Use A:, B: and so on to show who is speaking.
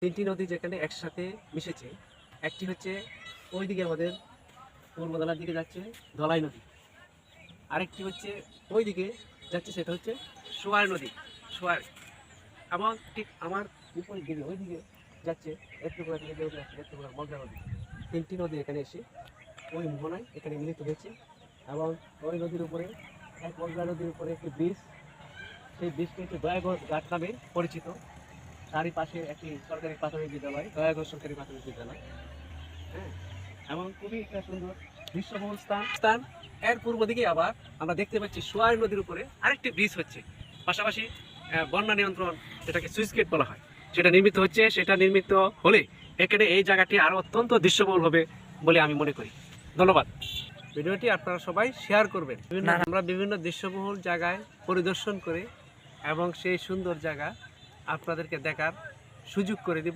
A: তিনটি নদী যেখানে একসাথে মিশেছে। একটি হচ্ছে ওইদিকে আমাদের পূর্বতলার দিকে যাচ্ছে ধলাই নদী, আরেকটি হচ্ছে ওইদিকে যাচ্ছে, সেটা হচ্ছে সোয়ার নদী, সোয়ার। এবং ঠিক আমার বিপরীত দিকে ওইদিকে যাচ্ছে ত্রিপুরা দিকে যাচ্ছে ত্রিপুরা মগরা নদী। তিনটি নদী এখানে এসে ওই মোহনায় এখানে মিলিত হয়েছে। এবং ওই নদীর উপরে এক মগরা নদীর উপরে একটি ব্রিজ, সেই ব্রিজটি হচ্ছে দয়াগঞ্জ ঘাট নামে পরিচিত। তারই পাশে একটি সরকারি প্রাথমিক বিদ্যালয়, দয়াগঞ্জ সরকারি প্রাথমিক বিদ্যালয়। হ্যাঁ, এবং খুবই একটা সুন্দর দৃশ্যবহুল স্থান। এর পূর্ব দিকে আবার আমরা দেখতে পাচ্ছি সোয়ার নদীর উপরে আরেকটি ব্রিজ হচ্ছে। পাশাপাশি বন্যা নিয়ন্ত্রণ, যেটাকে সুইচ গেট বলা হয়, সেটা নির্মিত হচ্ছে। সেটা নির্মিত হলে এখানে এই জায়গাটি আরো অত্যন্ত দৃশ্যবহুল হবে বলে আমি মনে করি। ধন্যবাদ। ভিডিওটি আপনারা সবাই শেয়ার করবেন। আমরা বিভিন্ন দৃশ্যবহুল জায়গায় পরিদর্শন করে এবং সেই সুন্দর জায়গা আপনাদেরকে দেখার সুযোগ করে দিব।